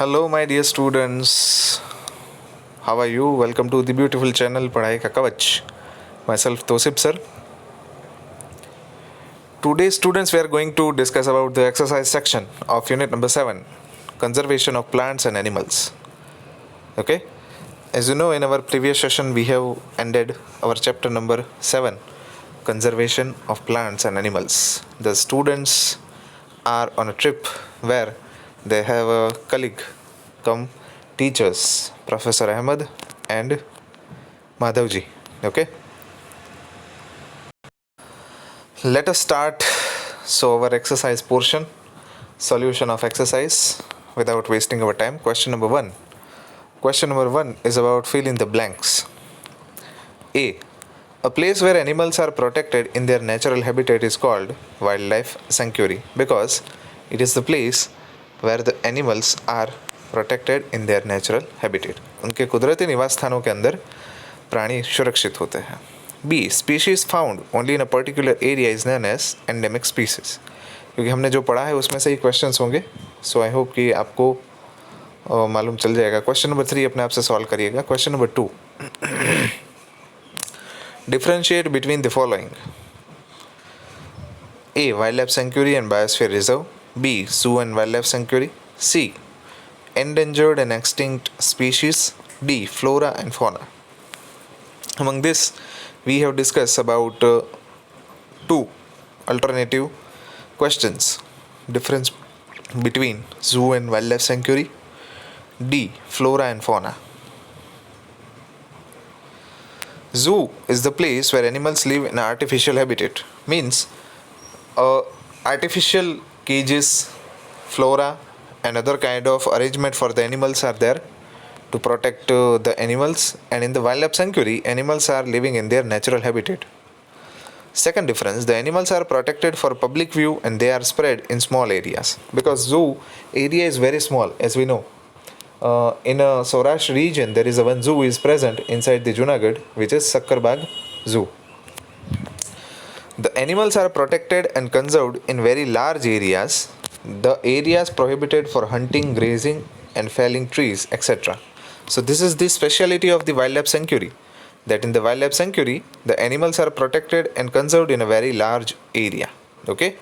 Hello, my dear students. How are you? Welcome to the beautiful channel पढ़ाई का कवच. Myself Tosip sir. Today, students, we are going to discuss about the exercise section of unit number 7, conservation of plants and animals. Okay. As you know, in our previous session, we have ended our chapter number 7, conservation of plants and animals. The students are on a trip where they have a colleague come teachers, Professor Ahmed and Madhavji. Okay. Let us start. So our exercise portion, solution of exercise without wasting our time. Question number 1. Question number 1 is about fill in the blanks. A place where animals are protected in their natural habitat is called wildlife sanctuary because it is the place where the animals are protected in their natural habitat. उनके कुदरती निवास स्थानों के अंदर प्राणी सुरक्षित होते हैं. B species found only in a particular area is known as endemic species. क्योंकि हमने जो पढ़ा है उसमें से ही क्वेश्चंस होंगे, सो आई होप कि आपको मालूम चल जाएगा. क्वेश्चन नंबर 3 अपने आप से सॉल्व करिएगा. Question number 2, differentiate between the following. A wildlife sanctuary and biosphere reserve. B zoo and wildlife sanctuary. C endangered and extinct species. D flora and fauna. Among this we have discussed about two alternative questions. Difference between zoo and wildlife sanctuary. D flora and fauna. Zoo is the place where animals live in artificial habitat. Means artificial cages, flora and other kind of arrangement for the animals are there to protect the animals, and in the wildlife sanctuary animals are living in their natural habitat. Second difference, the animals are protected for public view and they are spread in small areas because zoo area is very small, as we know. In a Saurashtra region, there is a one zoo is present inside the Junagadh, which is Sakkarbagh Zoo. The animals are protected and conserved in very large areas. The areas prohibited for hunting, grazing, and felling trees, etc. So this is the speciality of the wildlife sanctuary. That in the wildlife sanctuary, the animals are protected and conserved in a very large area. Okay.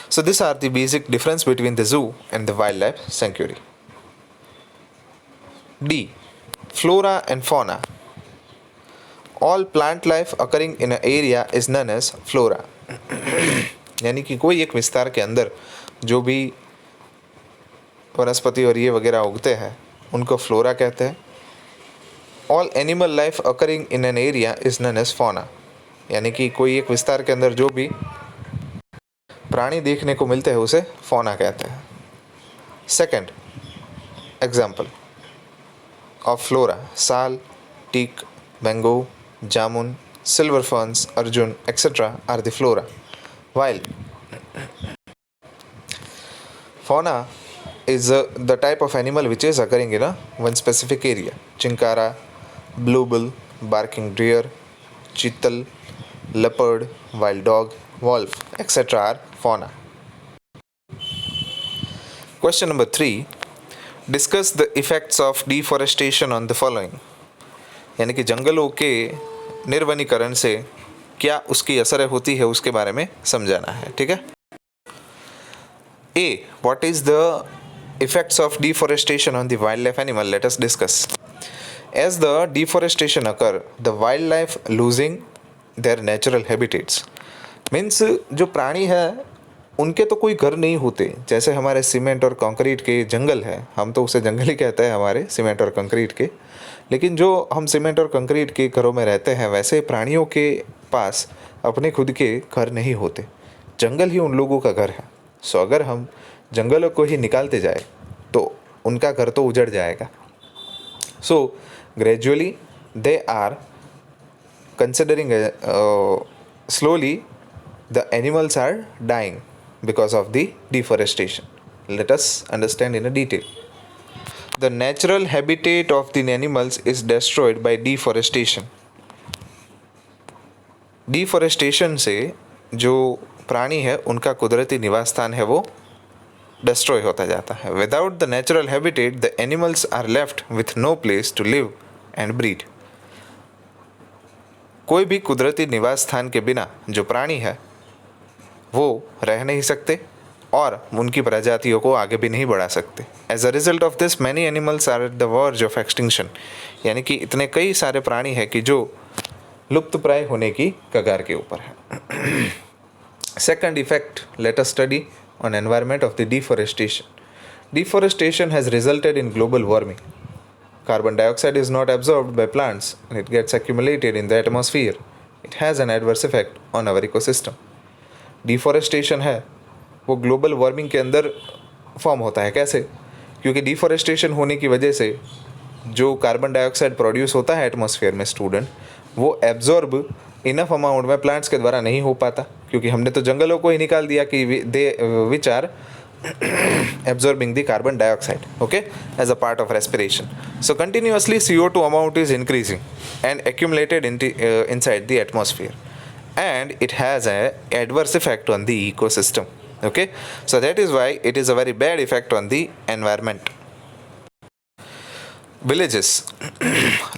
So these are the basic difference between the zoo and the wildlife sanctuary. D flora and fauna. All plant life occurring in an area is known as flora. यानी कि कोई एक विस्तार के अंदर जो भी वनस्पति और ये वगैरह उगते हैं उनको फ्लोरा कहते हैं. All animal life occurring in an area is known as fauna. यानी कि कोई एक विस्तार के अंदर जो भी प्राणी देखने को मिलते हैं उसे फौना कहते हैं. सेकंड एग्जाम्पल ऑफ फ्लोरा, साल, teak, mango, jamun, silver ferns, arjun, etc. are the flora, while fauna is the type of animal which is occurring in a one specific area. Chinkara, blue bull, barking deer, chital, leopard, wild dog, wolf, etc. are fauna. Question number 3, discuss the effects of deforestation on the following. यानी कि जंगलों के निर्वनीकरण से क्या उसकी असरें होती है उसके बारे में समझाना है. ठीक है. A what is the effects of deforestation on the wildlife animal? Let us discuss. As the deforestation occur, the wildlife losing their natural habitats. Means जो प्राणी है उनके तो कोई घर नहीं होते. जैसे हमारे सीमेंट और कंक्रीट के जंगल है, हम तो उसे जंगल ही कहते हैं हमारे सीमेंट और कंक्रीट के. लेकिन जो हम सीमेंट और कंक्रीट के घरों में रहते हैं वैसे प्राणियों के पास अपने खुद के घर नहीं होते. जंगल ही उन लोगों का घर है. सो अगर हम जंगलों को ही निकालते जाए तो उनका घर तो उजड़ जाएगा. So gradually they are considering slowly the animals are dying because of the deforestation. Let us understand in a detail. The natural habitat of the animals is destroyed by deforestation. Deforestation से जो प्राणी है उनका कुदरती निवास स्थान है वो डिस्ट्रॉय होता जाता है। Without the natural habitat the animals are left with no place to live and breed. कोई भी कुदरती निवास स्थान के बिना जो प्राणी है वो रह नहीं सकते और उनकी प्रजातियों को आगे भी नहीं बढ़ा सकते। As a result of this many animals are at the verge of extinction, यानी कि इतने कई सारे प्राणी हैं कि जो लुप्त प्राय होने की कगार के ऊपर है। Second effect, let us study on environment of the deforestation. Deforestation has resulted in global warming. Carbon dioxide is not absorbed by plants and it gets accumulated in the atmosphere. It has an adverse effect on our ecosystem. Deforestation है वो global warming के अंदर form होता है। कैसे? क्योंकि deforestation होने की वजह से जो कार्बन डाइऑक्साइड प्रोड्यूस होता है एटमॉस्फेयर में स्टूडेंट, वो एब्जॉर्ब इनफ अमाउंट में प्लांट्स के द्वारा नहीं हो पाता, क्योंकि हमने तो जंगलों को ही निकाल दिया कि they which are absorbing the carbon dioxide, okay, as a part of respiration. So continuously CO2 amount is increasing and accumulated inside the atmosphere, and it has an adverse effect on the ecosystem, okay. So that is why it is a very bad effect on the environment. Villages,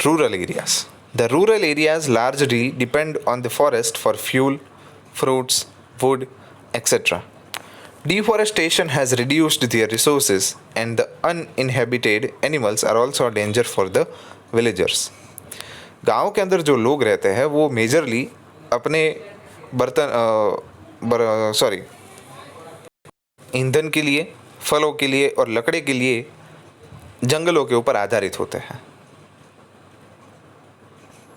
rural areas. The rural areas largely depend on the forest for fuel, fruits, wood, etc. Deforestation has reduced their resources and the uninhabited animals are also a danger for the villagers. गाँव के अंदर जो लोग रहते हैं वो majorly अपने ईंधन के लिए, फलों के लिए और लकड़ी के लिए जंगलों के ऊपर आधारित होते हैं,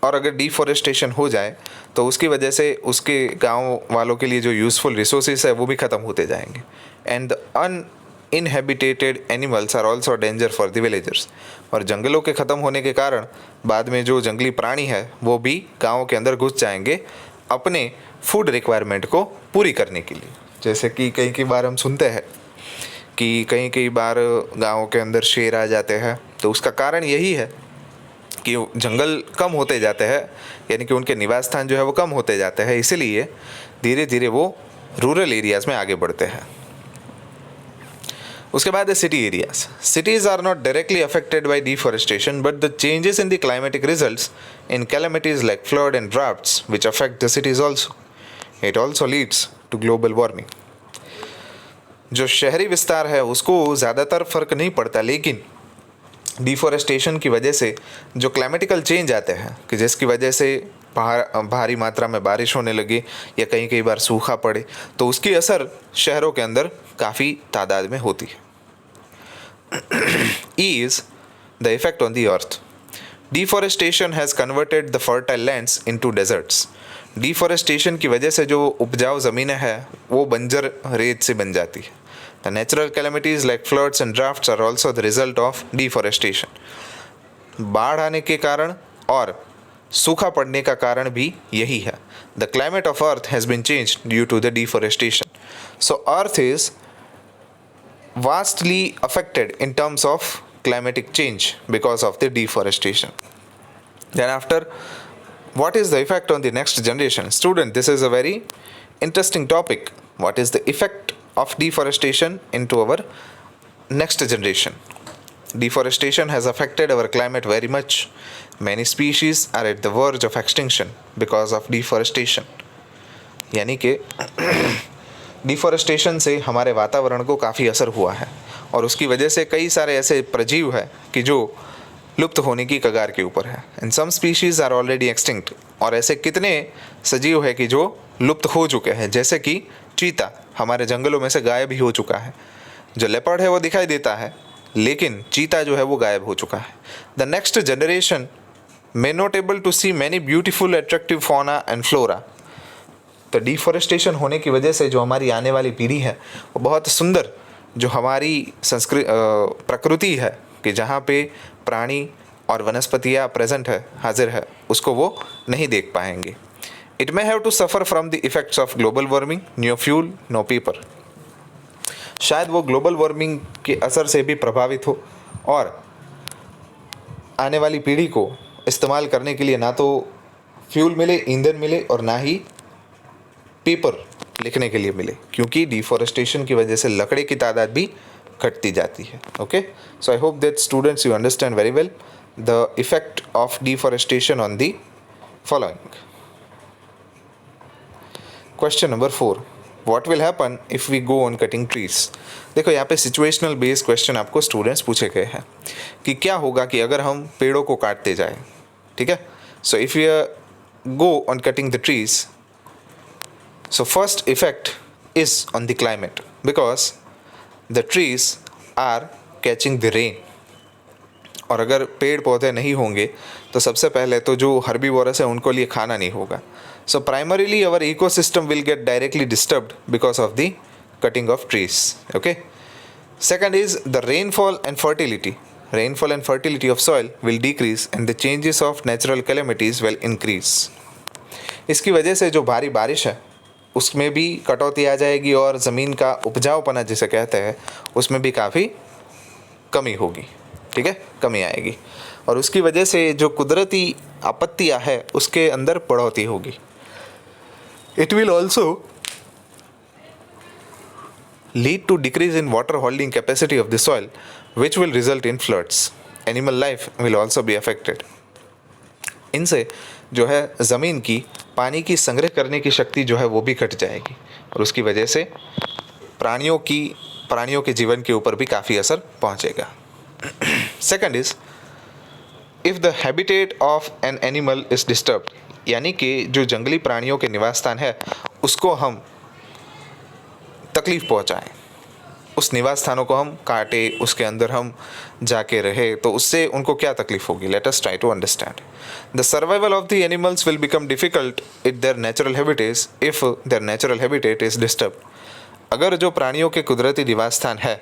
और अगर डिफॉरेस्टेशन हो जाए तो उसकी वजह से उसके गांव वालों के लिए जो यूज़फुल रिसोर्सेज है वो भी ख़त्म होते जाएंगे। And the uninhabited animals are also danger for the villagers. और जंगलों के ख़त्म होने के कारण बाद में जो जंगली प्राणी है वो भी गाँव के अंदर घुस जाएंगे अपने फूड रिक्वायरमेंट को पूरी करने के लिए। जैसे कि कई बार हम सुनते हैं कि कई बार गाँव के अंदर शेर आ जाते हैं, तो उसका कारण यही है कि जंगल कम होते जाते हैं, यानी कि उनके निवास स्थान जो है वो कम होते जाते हैं, इसीलिए धीरे धीरे वो रूरल एरियाज़ में आगे बढ़ते हैं। उसके बाद है city areas. Cities are not directly affected by deforestation but the changes in the climatic results in calamities like flood and droughts which affect the cities also. It also leads to global warming. जो शहरी विस्तार है उसको ज़्यादातर फ़र्क नहीं पड़ता, लेकिन डिफॉरेस्टेशन की वजह से जो क्लाइमेटिकल चेंज आते हैं कि जिसकी वजह से भारी मात्रा में बारिश होने लगी या कई बार सूखा पड़े, तो उसकी असर शहरों के अंदर काफ़ी तादाद में होती है। Is the effect on the earth. Deforestation has converted the fertile lands into deserts. Deforestation की वजह से जो उपजाऊ ज़मीनें हैं वो बंजर रेत से बन जाती है। The natural calamities like floods and droughts are also the result of deforestation. बाढ़ आने के कारण और सूखा पड़ने का कारण भी यही है। The climate of Earth has been changed due to the deforestation. So Earth is vastly affected in terms of climatic change because of the deforestation. Then after, what is the effect on the next generation? Student, this is a very interesting topic. What is the effect of deforestation into our next generation? Deforestation has affected our climate very much. Many species are at the verge of extinction because of deforestation. यानी कि deforestation से हमारे वातावरण को काफ़ी असर हुआ है और उसकी वजह से कई सारे ऐसे प्रजीव हैं कि जो लुप्त होने की कगार के ऊपर है। And some species are already extinct. और ऐसे कितने सजीव हैं कि जो लुप्त हो चुके हैं, जैसे कि चीता हमारे जंगलों में से गायब ही हो चुका है। जो लेपर्ड है वो दिखाई देता है, लेकिन चीता जो है वो गायब हो चुका है। The next generation may not able to see many beautiful attractive fauna and flora. तो डिफॉरेस्टेशन होने की वजह से जो हमारी आने वाली पीढ़ी है वो बहुत सुंदर जो हमारी प्रकृति है कि जहाँ पे प्राणी और वनस्पतियाँ प्रेजेंट है, हाजिर है, उसको वो नहीं देख पाएंगे। It may have to suffer from the effects of global warming, no fuel no paper. शायद वो ग्लोबल वार्मिंग के असर से भी प्रभावित हो और आने वाली पीढ़ी को इस्तेमाल करने के लिए ना तो फ्यूल मिले, ईंधन मिले, और ना ही पेपर लिखने के लिए मिले, क्योंकि डिफॉरेस्टेशन की वजह से लकड़ी की तादाद भी घटती जाती है. Okay, so I hope that students you understand very well the effect of deforestation on the following. Question number 4, what will happen if we go on cutting trees. देखो यहाँ पे सिचुएशनल बेस्ड क्वेश्चन आपको students पूछे गए हैं कि क्या होगा कि अगर हम पेड़ों को काटते जाएं. ठीक है, so if you go on cutting the trees, so first effect is on the climate because the trees are catching the rain. और अगर पेड़ पौधे नहीं होंगे तो सबसे पहले तो जो हर्बीवोरस है उनको लिए खाना नहीं होगा. So primarily our ecosystem will get directly disturbed because of the cutting of trees. Okay, second is the rainfall and fertility. Rainfall and fertility of soil will decrease and the changes of natural calamities will increase. इसकी वजह से जो भारी बारिश है उसमें भी कटौती आ जाएगी और ज़मीन का उपजाऊपना जिसे कहते हैं उसमें भी काफ़ी कमी होगी. ठीक है, कमी आएगी और उसकी वजह से जो कुदरती आपत्तियाँ हैं उसके अंदर बढ़ोतरी होगी. It will also lead to decrease in water holding capacity of the soil, which will result in floods. Animal life will also be affected. इनसे जो है ज़मीन की पानी की संग्रह करने की शक्ति जो है वो भी घट जाएगी और उसकी वजह से प्राणियों के जीवन के ऊपर भी काफ़ी असर पहुंचेगा. Second is if the habitat of an animal is disturbed, यानी कि जो जंगली प्राणियों के निवास स्थान है उसको हम तकलीफ़ पहुंचाएं, उस निवास स्थानों को हम काटे, उसके अंदर हम जाके रहे, तो उससे उनको क्या तकलीफ होगी. Let us try to understand. The survival of the animals will become difficult if their natural habitats if their natural habitat is disturb. अगर जो प्राणियों के कुदरती निवास स्थान है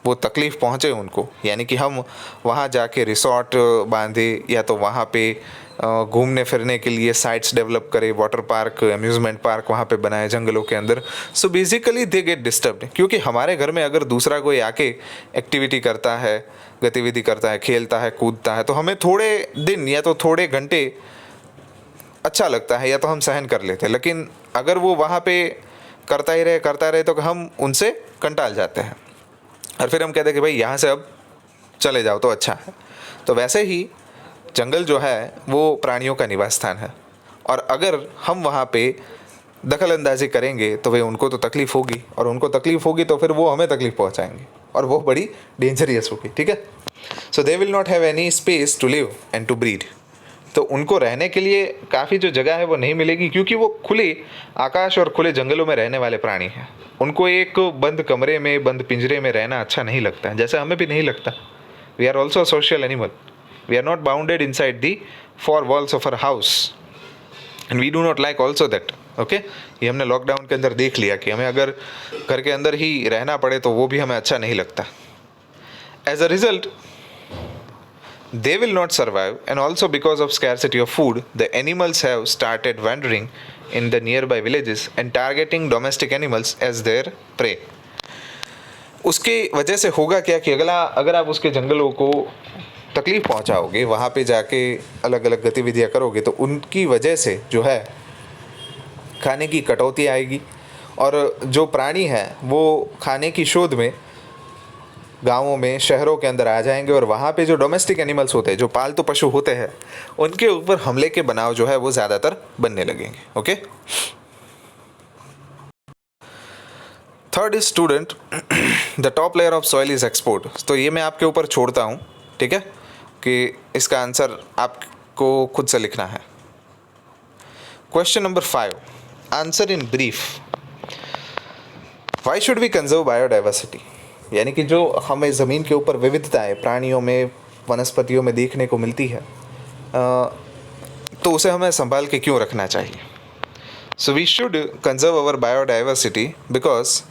वो तकलीफ़ पहुँचे उनको, यानी कि हम वहाँ जाके रिसोर्ट बांधे या तो वहाँ पे घूमने फिरने के लिए साइट्स डेवलप करें, वाटर पार्क, अम्यूज़मेंट पार्क वहाँ पे बनाए जंगलों के अंदर. So basically they get disturbed, क्योंकि हमारे घर में अगर दूसरा कोई आके एक्टिविटी करता है, गतिविधि करता है, खेलता है, कूदता है, तो हमें थोड़े दिन या तो थोड़े घंटे अच्छा लगता है या तो हम सहन कर लेते हैं. लेकिन अगर वो वहाँ पे करता रहे तो हम उनसे कंटाल जाते हैं और फिर हम कहते हैं कि भाई यहाँ से अब चले जाओ तो अच्छा है. तो वैसे ही जंगल जो है वो प्राणियों का निवास स्थान है और अगर हम वहाँ पे दखल अंदाजी करेंगे तो वे उनको तो तकलीफ़ होगी और उनको तकलीफ़ होगी तो फिर वो हमें तकलीफ़ पहुँचाएंगे और वो बड़ी डेंजरियस होगी. ठीक है, so they will not have any space to live and to breed. तो उनको रहने के लिए काफ़ी जो जगह है वो नहीं मिलेगी, क्योंकि वो खुले आकाश और खुले जंगलों में रहने वाले प्राणी हैं. उनको एक बंद कमरे में, बंद पिंजरे में रहना अच्छा नहीं लगता है, जैसे हमें भी नहीं लगता. We are also social animal. We are not bounded inside the four walls of our house and we do not like also that. Okay, ये हमने लॉकडाउन के अंदर देख लिया कि हमें अगर घर के अंदर ही रहना पड़े तो वो भी हमें अच्छा नहीं लगता. As a result, they will not survive, and also because of scarcity of food, the animals have started wandering in the nearby villages and targeting domestic animals as their prey. उसके वजह से होगा क्या कि अगर आप उसके जंगलों को तकलीफ़ पहुंचाओगे, वहाँ पे जाके अलग अलग गतिविधियाँ करोगे, तो उनकी वजह से जो है खाने की कटौती आएगी और जो प्राणी हैं वो खाने की शोध में गांवों में, शहरों के अंदर आ जाएंगे और वहाँ पे जो डोमेस्टिक एनिमल्स होते हैं, जो पालतू पशु होते हैं, उनके ऊपर हमले के बनाव जो है वो ज़्यादातर बनने लगेंगे. Okay, third is student the top layer of soil is export. तो ये मैं आपके ऊपर छोड़ता हूँ, ठीक है, कि इसका आंसर आपको खुद से लिखना है. Question number 5, answer in brief. Why should we conserve biodiversity. यानी कि जो हमें ज़मीन के ऊपर विविधताएं प्राणियों में, वनस्पतियों में देखने को मिलती है, तो उसे हमें संभाल के क्यों रखना चाहिए. So we should conserve our biodiversity because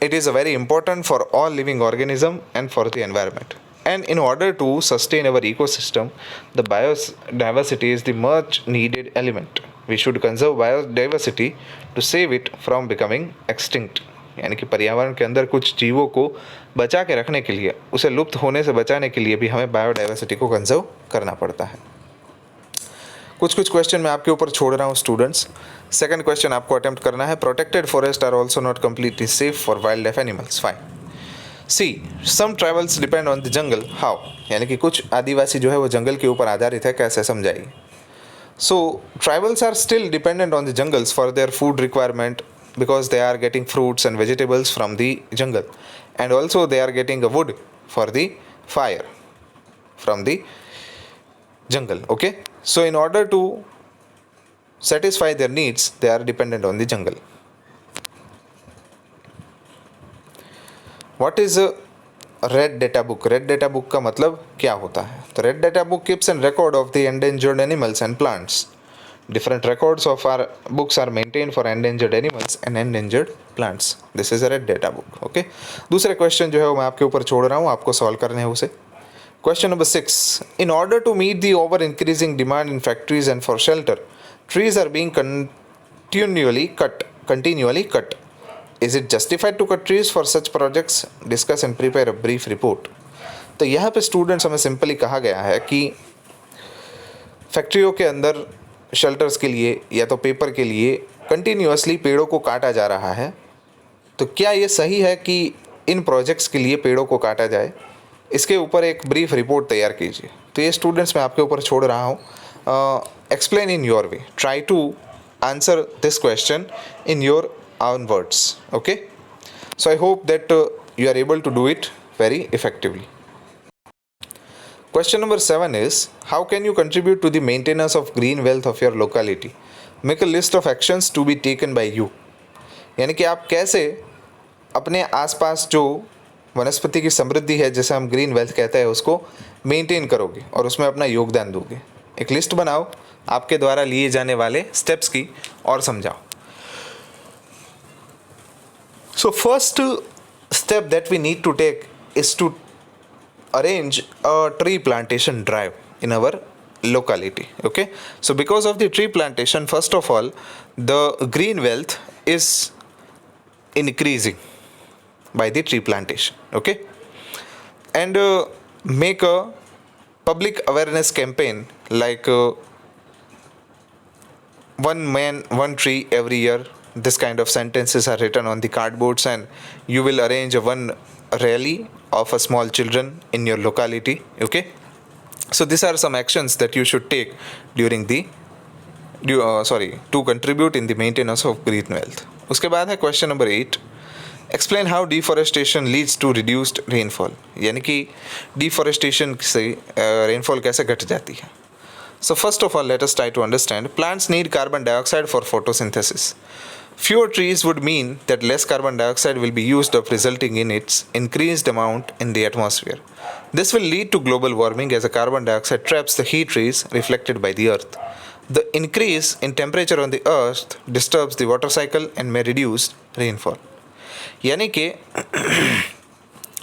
it is very important for all living organism and for the environment. And in order to sustain our ecosystem, the biodiversity is the much needed element. We should conserve biodiversity to save it from becoming extinct. यानी कि पर्यावरण के अंदर कुछ जीवों को बचा के रखने के लिए, उसे लुप्त होने से बचाने के लिए भी हमें बायोडाइवर्सिटी को कंजर्व करना पड़ता है. कुछ कुछ क्वेश्चन मैं आपके ऊपर छोड़ रहा हूँ स्टूडेंट्स. सेकंड क्वेश्चन आपको अटेम्प्ट करना है. Protected forest are also not completely safe for wild life animals. Fine. See some tribals depend on the jungle. How, यानी कि कुछ आदिवासी जो है वो जंगल के ऊपर आधारित है. कैसे, समझाइए. So tribals are still dependent on the jungles for their food requirement because they are getting fruits and vegetables from the jungle, and also they are getting a wood for the fire from the jungle. Okay, so in order to satisfy their needs they are dependent on the jungle. What is a red data book? Red data book का मतलब क्या होता है? तो red data book keeps a record of the endangered animals and plants. Different records of our books are maintained for endangered animals and endangered plants. This is a red data book. Okay. दूसरे question जो है वो मैं आपके ऊपर छोड़ रहा हूँ, आपको सॉल्व करने हैं उसे. Question number 6. In order to meet the over increasing demand in factories and for shelter, trees are being continually cut. Is it justified to cut trees for such projects? Discuss and prepare a brief report. तो यहाँ पे students हमें simply कहा गया है कि फैक्ट्रियों के अंदर शेल्टर्स के लिए या तो पेपर के लिए कंटिन्यूअसली पेड़ों को काटा जा रहा है. तो क्या ये सही है कि इन प्रोजेक्ट्स के लिए पेड़ों को काटा जाए? इसके ऊपर एक ब्रीफ रिपोर्ट तैयार कीजिए. तो ये स्टूडेंट्स मैं आपके ऊपर छोड़ रहा हूँ. Explain in your way. Try to answer this question in your own words. Okay, so I hope that you are able to do it very effectively. Question number 7 is, how can you contribute to the maintenance of green wealth of your locality? Make a list of actions to be taken by you. यानी कि आप कैसे अपने आसपास जो वनस्पति की समृद्धि है, जैसे हम ग्रीन वेल्थ कहते हैं, उसको मेंटेन करोगे और उसमें अपना योगदान दोगे. एक लिस्ट बनाओ आपके द्वारा लिए जाने वाले स्टेप्स की और समझाओ. So first step that we need to take is to arrange a tree plantation drive in our locality. Okay, so because of the tree plantation, first of all, the green wealth is increasing by the tree plantation. Okay, and make a public awareness campaign like one man, one tree every year. This kind of sentences are written on the cardboards, and you will arrange one rally of a small children in your locality. Okay, so these are some actions that you should take during the to contribute in the maintenance of green wealth. उसके बाद है question number 8. Explain how deforestation leads to reduced rainfall. यानी कि deforestation से rainfall कैसे घट जाती है. So first of all, let us try to understand. Plants need carbon dioxide for photosynthesis. Fewer trees would mean that less carbon dioxide will be used up, resulting in its increased amount in the atmosphere. This will lead to global warming as the carbon dioxide traps the heat rays reflected by the earth. The increase in temperature on the earth disturbs the water cycle and may reduce rainfall. यानी कि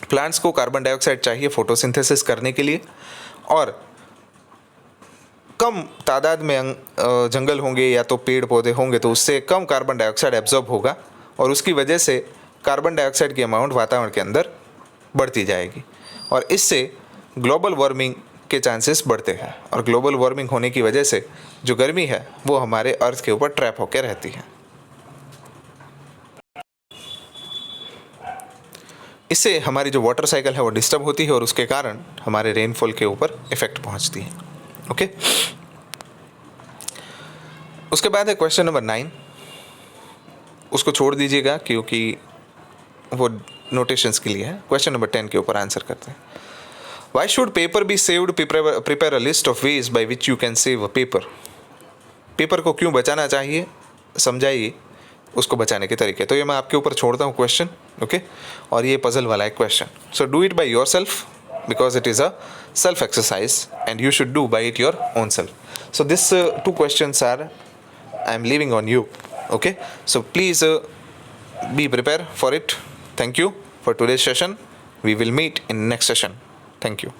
plants को carbon dioxide चाहिए photosynthesis करने के लिए, और कम तादाद में जंगल होंगे या तो पेड़ पौधे होंगे तो उससे कम कार्बन डाइऑक्साइड एब्जॉर्ब होगा, और उसकी वजह से कार्बन डाइऑक्साइड की अमाउंट वातावरण के अंदर बढ़ती जाएगी, और इससे ग्लोबल वार्मिंग के चांसेस बढ़ते हैं. और ग्लोबल वार्मिंग होने की वजह से जो गर्मी है वो हमारे अर्थ के ऊपर ट्रैप होकर रहती है. इससे हमारी जो वाटर साइकिल है वो डिस्टर्ब होती है, और उसके कारण हमारे रेनफॉल के ऊपर इफेक्ट पहुंचती है. ओके, उसके बाद है क्वेश्चन नंबर 9. उसको छोड़ दीजिएगा क्योंकि वो नोटेशंस के लिए है. क्वेश्चन नंबर 10 के ऊपर आंसर करते हैं. Why should paper be saved? Prepare a list of ways by which you can save a paper. Paper को क्यों बचाना चाहिए, समझाइए उसको बचाने के तरीके. तो ये मैं आपके ऊपर छोड़ता हूँ क्वेश्चन. ओके, और ये पजल वाला है question. So do it by your self because it is a self exercise and you should do by it your own self. So this 2 questions are I am leaving on you. Okay, so please be prepared for it. Thank you for today's session. We will meet in next session. Thank you.